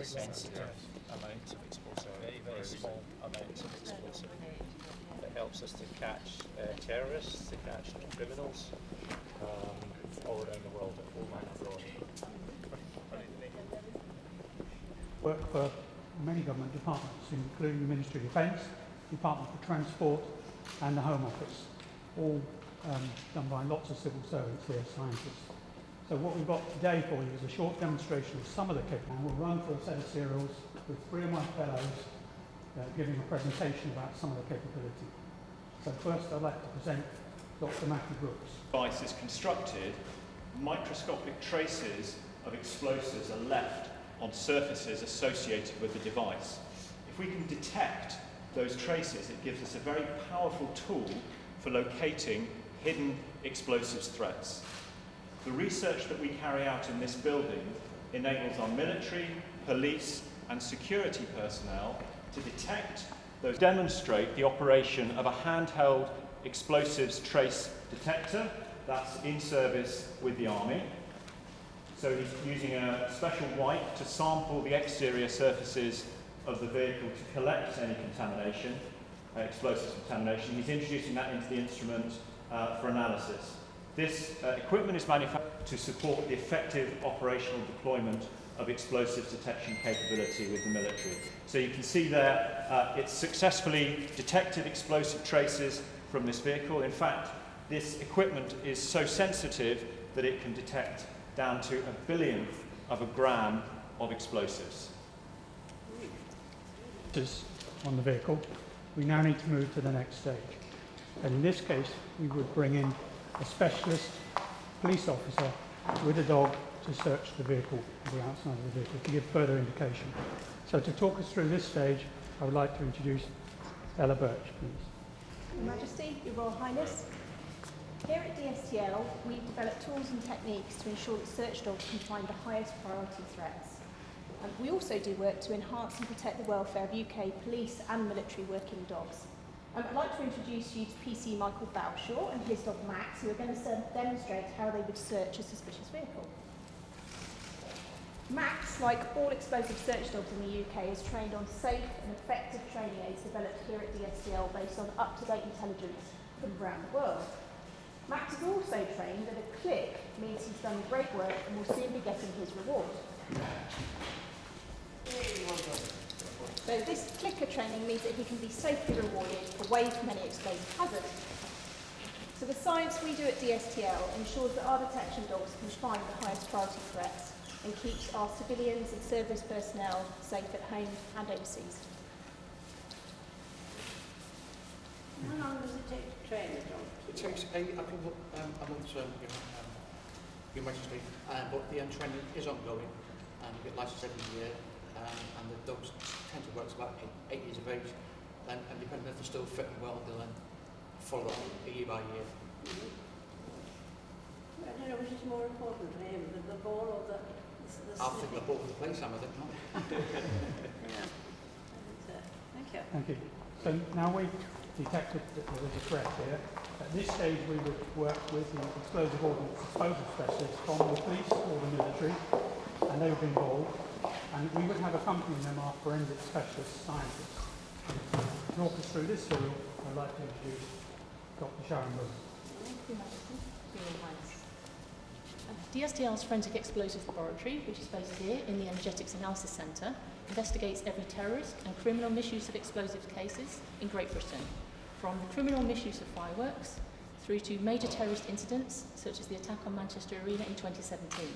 sensitive amount of explosive, very small amount of explosive. It helps us to catch terrorists, to catch criminals all around the world, at home and abroad. Work for many government departments, including the Ministry of Defence, Department for Transport and the Home Office, all done by lots of civil servants here, scientists. So what we've got today for you is a short demonstration of some of the kit, and we'll run through a set of serials with 3 of my fellows giving a presentation about some of the capability. So first I'd like to present Dr. Matthew Brooks. The device is constructed, microscopic traces of explosives are left on surfaces associated with the device. If we can detect those traces, it gives us a very powerful tool for locating hidden explosives threats. The research that we carry out in this building enables our military, police and security personnel to detect those. Demonstrate the operation of a handheld explosives trace detector that's in service with the Army. So he's using a special wipe to sample the exterior surfaces of the vehicle to collect any contamination, explosives contamination. He's introducing that into the instrument for analysis. This equipment is manufactured to support the effective operational deployment of explosives detection capability with the military. So you can see there, it's successfully detected explosive traces from this vehicle. In fact, this equipment is so sensitive that it can detect down to 1/10000000th of a gram of explosives. On the vehicle, we now need to move to the next stage. And in this case, we would bring in a specialist police officer with a dog to search the vehicle, the outside of the vehicle, to give further indication. So to talk us through this stage, I would like to introduce Ella Birch, please. Your Majesty, Your Royal Highness, here at DSTL, we've developed tools and techniques to ensure that search dogs can find the highest priority threats. We also do work to enhance and protect the welfare of UK police and military working dogs. I'd like to introduce you to PC Michael Bowshaw and his dog Max, who are going to demonstrate how they would search a suspicious vehicle. Max, like all explosive search dogs in the UK, is trained on safe and effective training aids developed here at DSTL based on up-to-date intelligence from around the world. Max is also trained that a click means he's done great work and will soon be getting his reward. So this clicker training means that he can be safely rewarded away from any explosive hazard. So the science we do at DSTL ensures that our detection dogs can find the highest priority threats and keeps our civilians and service personnel safe at home and overseas. How long does it take to train a dog? It takes a month, Your Majesty, but the training is ongoing, and we get licensed every year, and the dogs tend to work to about 8 years of age, and depending if they're still fit and well, they'll then follow up year by year. I don't know which is more important to him, the ball or the I think they're both in the place, Sam, I think, no? Yeah. Thank you. Thank you. So now we've detected that there is a threat here. At this stage, we would work with the explosive ordnance disposal specialists from the police or the military, and they would be involved. And we would have accompanying them our forensic specialist scientists. To talk us through this serial, I'd like to introduce Dr. Sharon Moore. Thank you, Majesty. Your Royal Highness. DSTL's Forensic Explosives Laboratory, which is based here in the Energetics Analysis Centre, investigates every terrorist and criminal misuse of explosives cases in Great Britain, from the criminal misuse of fireworks through to major terrorist incidents such as the attack on Manchester Arena in 2017.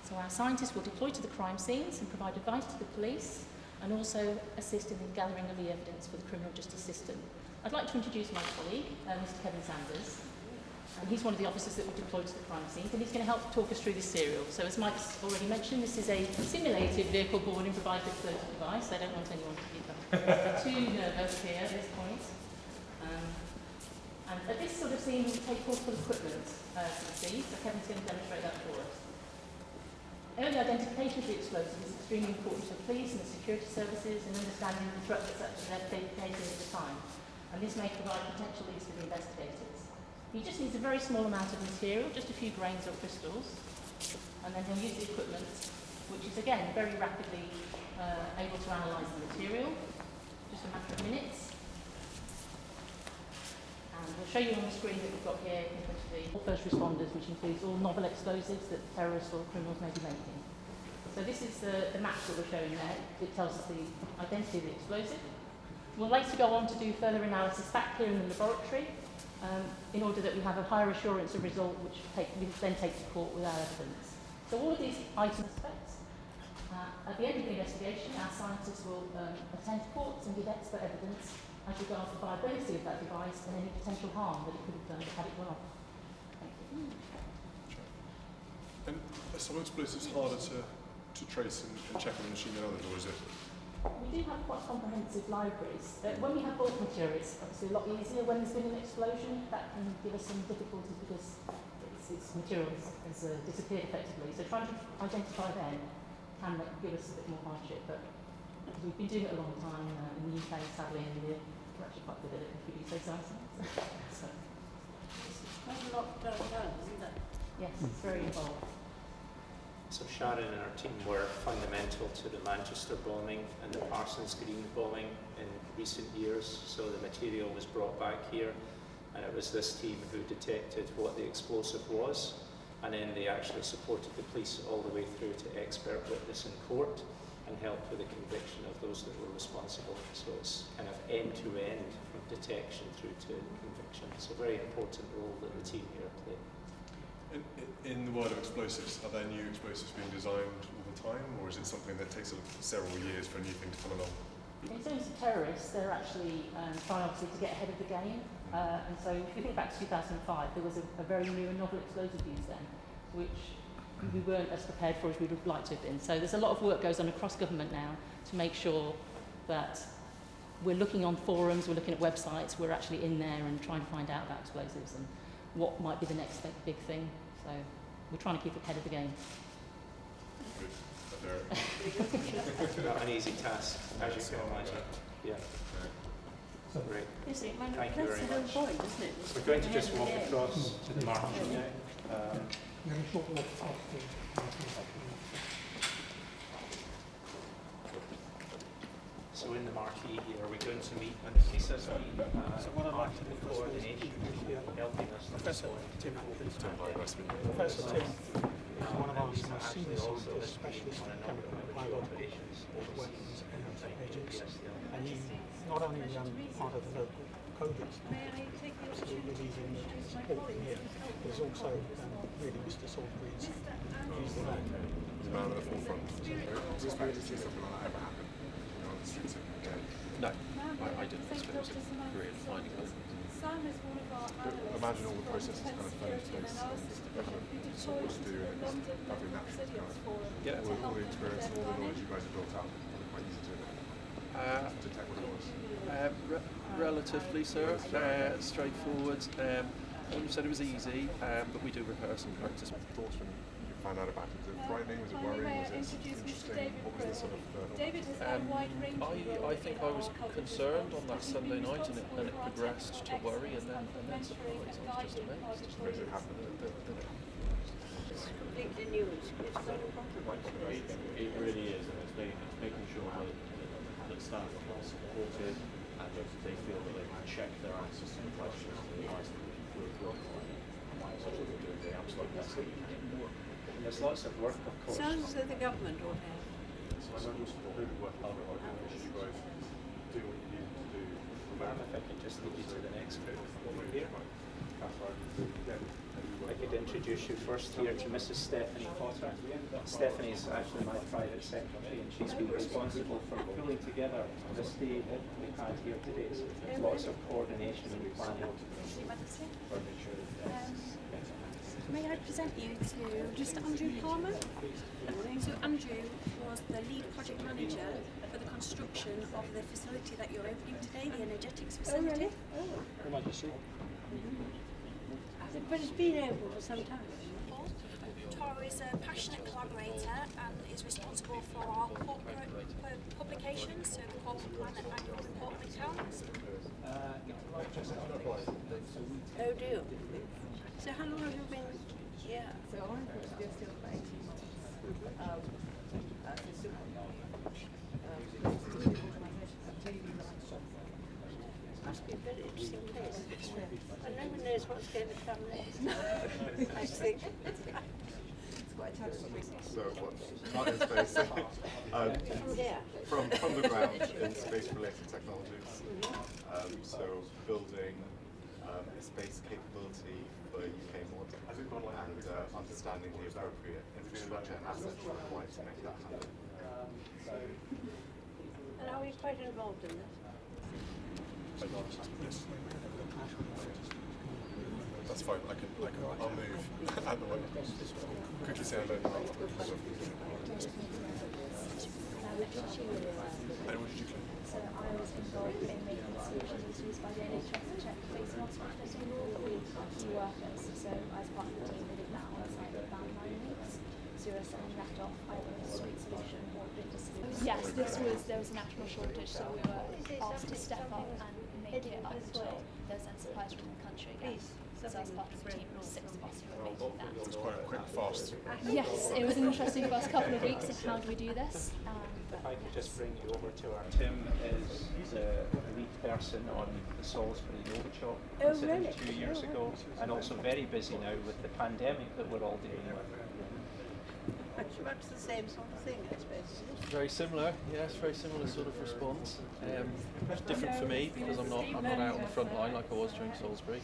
So our scientists will deploy to the crime scenes and provide advice to the police and also assist in the gathering of the evidence for the criminal justice system. I'd like to introduce my colleague, Mr. Kevin Sanders. And he's one of the officers that will deploy to the crime scenes, and he's going to help talk us through this serial. So as Mike's already mentioned, this is a simulated vehicle born and provided explosive device. I don't want anyone to be too nervous here at this point. And at this sort of scene, we take portable equipment to the scene, so Kevin's going to demonstrate that for us. Early identification of the explosive is extremely important to the police and the security services in understanding the threat that's facing at the time. And this may provide potential leads for the investigators. He just needs a very small amount of material, just a few grains or crystals, and then he'll use the equipment which is again very rapidly able to analyse the material, just a matter of minutes. And we'll show you on the screen that we've got here all first responders, which includes all novel explosives that terrorists or criminals may be making. So this is the map that we're showing there. It tells us the identity of the explosive. We'll later go on to do further analysis back here in the laboratory in order that we have a higher assurance of result, which we then take to court with our evidence. So all of these items aspects. At the end of the investigation, our scientists will attend courts and give expert evidence as regards the viability of that device and any potential harm that it could have done had it gone off. Thank you. And are some explosives harder to trace and check on the machine than others, or is it? We do have quite comprehensive libraries. When we have bulk material, it's obviously a lot easier. When there's been an explosion, that can give us some difficulties because its material has disappeared effectively. So trying to identify them can give us a bit more hardship. But we've been doing it a long time in the UK, sadly, and we're actually quite good at it if we do say so ourselves. So, Quite a lot done, isn't it? yes, it's very involved. So Sharon and our team were fundamental to the Manchester bombing and the Parsons Green bombing in recent years. So the material was brought back here, and it was this team who detected what the explosive was, and then they actually supported the police all the way through to expert witness in court and helped with the conviction of those that were responsible. So it's kind of end-to-end from detection through to conviction. So a very important role that the team here played. In the world of explosives, are there new explosives being designed all the time, or is it something that takes several years for a new thing to come along? In terms of terrorists, they're actually trying obviously to get ahead of the game. And so if you think back to 2005, there was a very new and novel explosive used then, which we weren't as prepared for as we would have liked to have been. So there's a lot of work goes on across government now to make sure that we're looking on forums, we're looking at websites, we're actually in there and trying to find out about explosives and what might be the next big thing. So we're trying to keep ahead of the game. Good. Not an easy task, as you can imagine. Yeah. Great. Is it? Thank you very That's the much. whole point, isn't it? We're going to just walk across to the market now. We have a short walk past the So in the marquee here, we're going to meet and Lisa's been part of the coordination, helping us. Professor Tim Professor Tim is one of our most senior scientists, specialist in chemical and biological weapons and agents, and he's not only part of the local COVID, absolutely leading the support here, but he's also really Mr. Salisbury's used the land. He's a man at the forefront. Is this going to see something like that ever happen? You know, on the streets of UK? No, I didn't expect it to really finding it. But imagine all the processes kind of fell into place and the government saw what to do, and it's lovely natural to kind of all the experience and all the knowledge you guys have built up. It's quite easy to detect what it was. Relatively so, straightforward. I wouldn't have said it was easy, but we do rehearse and practice. Thoughts when you found out about it? Was it frightening? Was it worrying? Was it interesting? What was the sort of I think I was concerned on that Sunday night, and it progressed to worry, and then surprise. I was just amazed. As it happened? It's completely new. It's not a compromise. It really is, and it's making sure that staff are supported and that they feel that they can check their answers to the questions and the advice that we're providing. So we're doing the absolute best that we can. And there's lots of work, of course. Sounds as though the government ought to help. So I'm also really working on you guys do what you need to do. If I can just lead you to the next group over here. I could introduce you first here to Mrs. Stephanie Potter. Stephanie is actually my private secretary, and she's been responsible for pulling together this day that we've had here today. So there's lots of coordination and planning. May I present you to Mr. Andrew Palmer? So Andrew was the lead project manager for the construction of the facility that you're opening today, the energetics facility. But it's been open for some time. Tara is a passionate collaborator and is responsible for our corporate publications, so the corporate plan and annual report and accounts. Oh dear. So how long have you been here? So I worked at DSTL for 8 months. not in space. From the ground in space-related technologies. So building a space capability for UK mod and understanding the appropriate infrastructure assets required to make that happen. And are we quite involved in this? That's fine. I'll move at the moment. Could you say hello? And what did you claim? So I was involved in making solutions used by the NHS to check face masks with key workers. So as part of the team, we did that on site for about 9 weeks. So we were sending that off either a suite solution or a bigger solution. Yes, there was a national shortage, so we were asked to step up and make it up until there's then supplies from the country again. So as part of the team, 6 of us who were making that. It's quite a quick, fast. Yes, it was an interesting first couple of weeks of how do we do this. If I could just bring you over to our Tim is the lead person on the Salisbury Novichok incident 2 years ago, and also very busy now with the pandemic that we're all dealing with. Much the same sort of thing, I suppose. Very similar, yes, very similar sort of response. It's different for me because I'm not out on the front line like I was during Salisbury,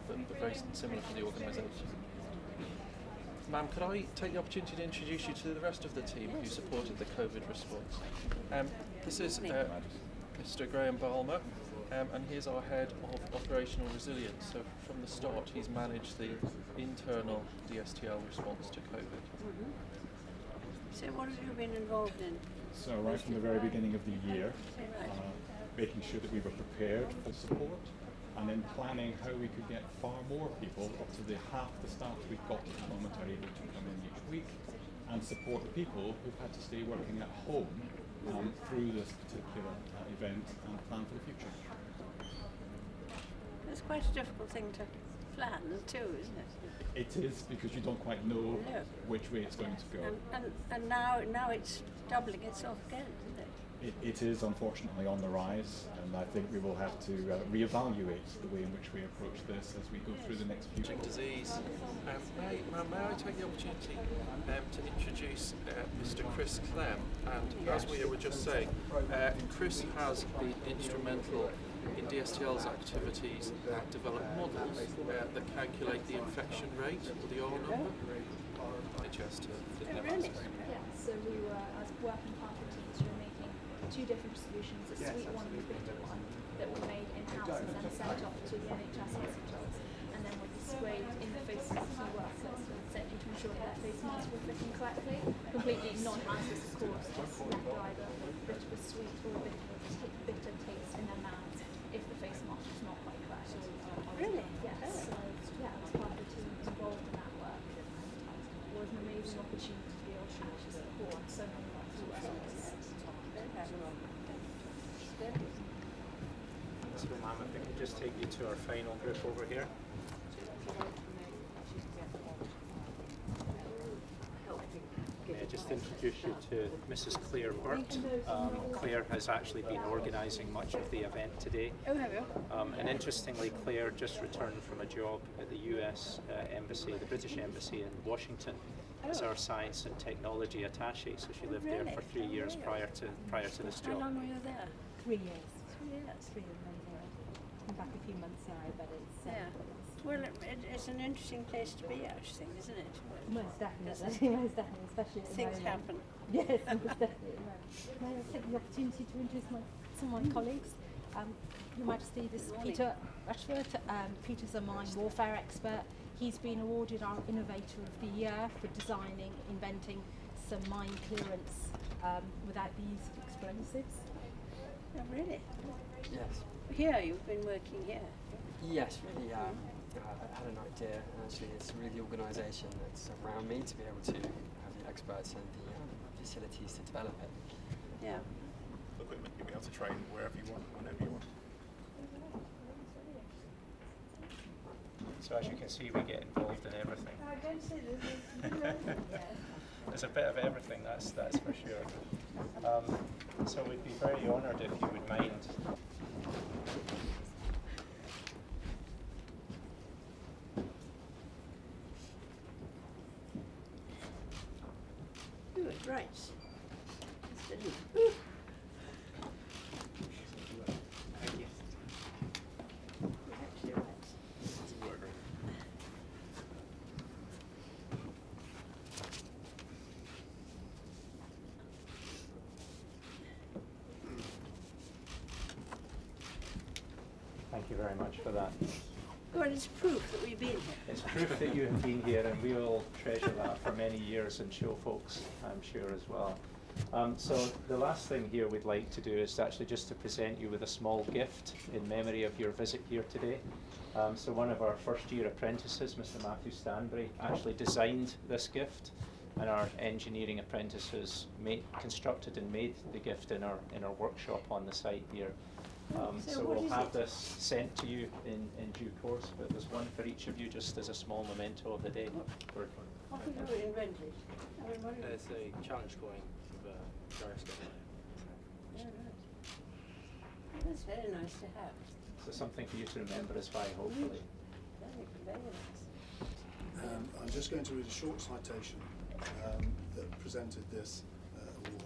but very similar for the organisation. Ma'am, could I take the opportunity to introduce you to the rest of the team who supported the COVID response? This is Mr. Graham Balmer, and he's our head of operational resilience. So from the start, he's managed the internal DSTL response to COVID. So what have you been involved in? So right from the very beginning of the year, making sure that we were prepared for support, and then planning how we could get far more people, up to the half the staff we've got at the moment are able to come in each week and support the people who've had to stay working at home through this particular event and plan for the future. It's quite a difficult thing to plan too, isn't it? It is, because you don't quite know which way it's going to go. And now it's doubling itself again, isn't it? It is unfortunately on the rise, and I think we will have to reevaluate the way in which we approach this as we go through the next few months. Disease. May I take the opportunity to introduce Mr. Chris Clem? And as we were just saying, Chris has been instrumental in DSTL's activities that develop models that calculate the infection rate, or the R number. Just really? Yeah, so we were, as working part of teams, we were making 2 different solutions, a suite one and a bigger one, that were made in-house and then sent off to the NHS hospitals, and then were displayed in the faces of key workers, essentially to ensure that their face masks were fitting correctly, completely non-hazardous of course, just left either a bit of a sweet or a bit of a bitter taste in their mouths if the face mask was not quite correct. Really? Yes, so yeah, as part of the team involved in that work, it was an amazing opportunity to be able to actually support so many of our key workers. So ma'am, if we could just take you to our final group over here. May I just introduce you to Mrs. Claire Burt. Claire has actually been organising much of the event today. Oh, have you? And interestingly, Claire just returned from a job at the US Embassy, the British Embassy in Washington, as our science and technology attaché. So she lived there for 3 years prior to this How job. long were you there? 3 years. 3 years. 3 years later. I'm back a few months now, but it's... Well, it's an interesting place to be, actually, isn't it? Most definitely, most definitely, especially at the Things moment. happen. Yes, most definitely. May I take the opportunity to introduce some of my colleagues? Your Majesty, this is Peter Rushford. Peter's a mine warfare expert. He's been awarded our Innovator of the Year for designing, inventing some mine clearance without the use of explosives. Oh, really? Yes. Here, you've been working here. Yes, really. I had an idea, and actually it's really the organisation that's around me to be able to have the experts and the facilities to develop it. Yeah. Equipment, you'll be able to train wherever you want, whenever you want. So as you can see, we get involved in everything. I don't say this. There's a bit of everything, that's for sure. So we'd be very honoured if you would mind. Right. Thank you very much for that. Well, it's proof that we've been here. It's proof that you have been here, and we will treasure that for many years and show folks, I'm sure, as well. So the last thing here we'd like to do is actually just to present you with a small gift in memory of your visit here today. So one of our first year apprentices, Mr. Matthew Stanbury, actually designed this gift, and our engineering apprentices constructed and made the gift in our workshop on the site here. So we'll have this sent to you in due course, but there's one for each of you just as a small memento of the day. I think we invented. It's a challenge coin of gyroscope. Yeah, right. That's very nice to have. So something for you to remember us by, hopefully. Very nice. I'm just going to read a short citation that presented this award.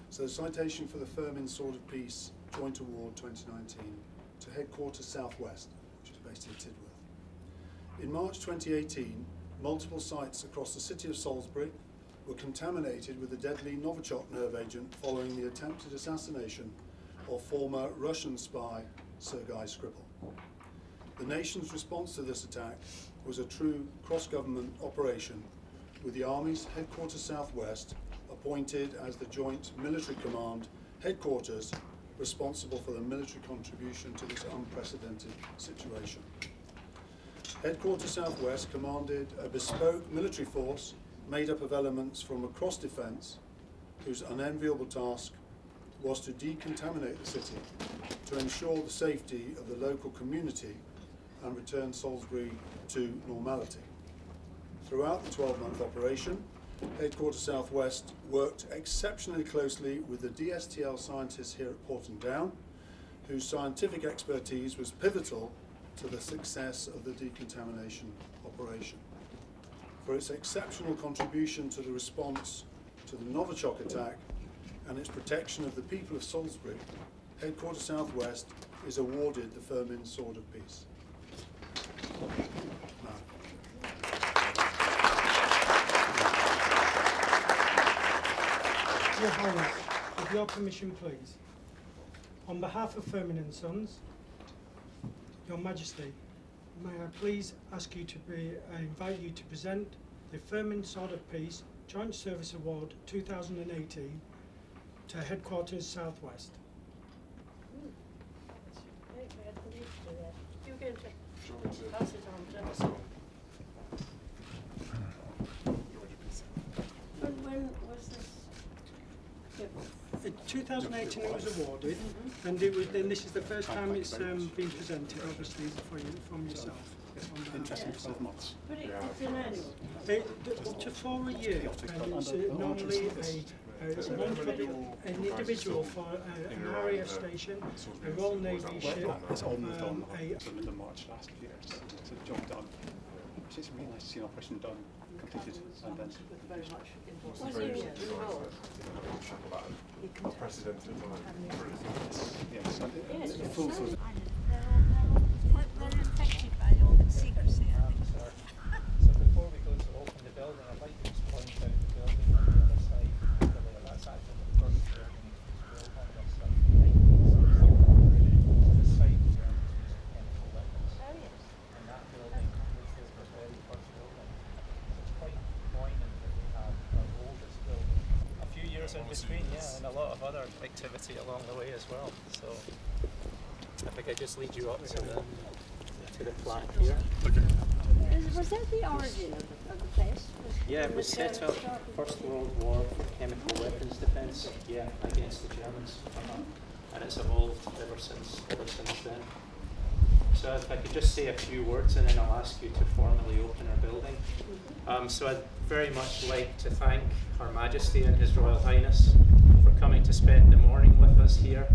So the citation for the Firmin Sword of Peace Joint Award 2019 to Headquarters Southwest, which is based in Tidworth. In March 2018, multiple sites across the city of Salisbury were contaminated with the deadly Novichok nerve agent following the attempted assassination of former Russian spy Sergei Skripal. The nation's response to this attack was a true cross-government operation, with the Army's Headquarters Southwest appointed as the Joint Military Command headquarters responsible for the military contribution to this unprecedented situation. Headquarters Southwest commanded a bespoke military force made up of elements from across defence, whose unenviable task was to decontaminate the city, to ensure the safety of the local community and return Salisbury to normality. Throughout the 12-month operation, Headquarters Southwest worked exceptionally closely with the DSTL scientists here at Porton Down, whose scientific expertise was pivotal to the success of the decontamination operation. For its exceptional contribution to the response to the Novichok attack and its protection of the people of Salisbury, Headquarters Southwest is awarded the Firmin Sword of Peace. Your Highness, with your permission, please. On behalf of Firmin and Sons, Your Majesty, may I please ask you to invite you to present the Firmin Sword of Peace Joint Service Award 2018 to Headquarters Southwest. You're going to pass it on to us. When was this? In 2018 it was awarded, and then this is the first time it's been presented, obviously, from yourself. Interesting for 12 months. But it's an annual. Up to 4 a year, and it's normally one for an individual for an RAF station, a Royal Navy ship, It's all moved on to March last year, so the job done. It's really nice to see an operation done, completed, and then. Unprecedented Yes, Yes, full sort of. they're affected by all the secrecy, I think. So before we go to open the building, I'd like to just point out the building on the other side. That's actually the first building built on this site. The site was chemical weapons. Oh, yes. And that building was the very first building. So it's quite poignant that we have our oldest building. A few years in between, yeah, and a lot of other activity along the way as well. So I think I just lead you up to the flat here. Was that the origin of the place? Yeah, it was set up First World War chemical weapons defence, yeah, against the Germans. And it's evolved ever since then. So if I could just say a few words and then I'll ask you to formally open our building. So I'd very much like to thank Her Majesty and His Royal Highness for coming to spend the morning with us here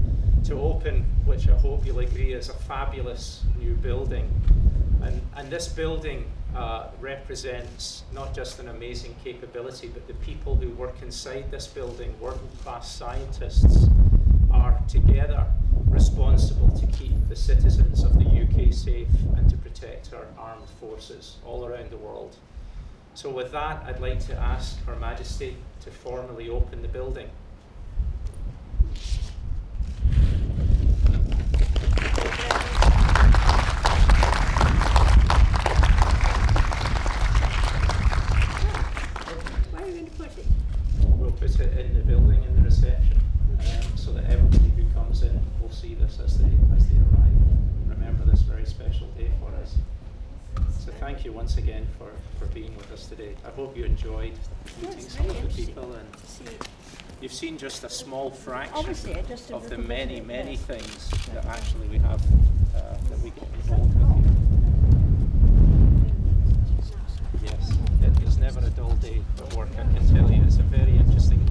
to open, which I hope you'll agree is a fabulous new building. And this building represents not just an amazing capability, but the people who work inside this building, world-class scientists, are together responsible to keep the citizens of the UK safe and to protect our armed forces all around the world. So with that, I'd like to ask Her Majesty to formally open the building. Where are you going to put it? We'll put it in the building in the reception, so that everybody who comes in will see this as they arrive. Remember this very special day for us. So thank you once again for being with us today. I hope you enjoyed meeting some of the people, and you've seen just a small fraction of the many, many things that actually we have that we get involved with here. Yes, it is never a dull day at work, I can tell you. It's a very interesting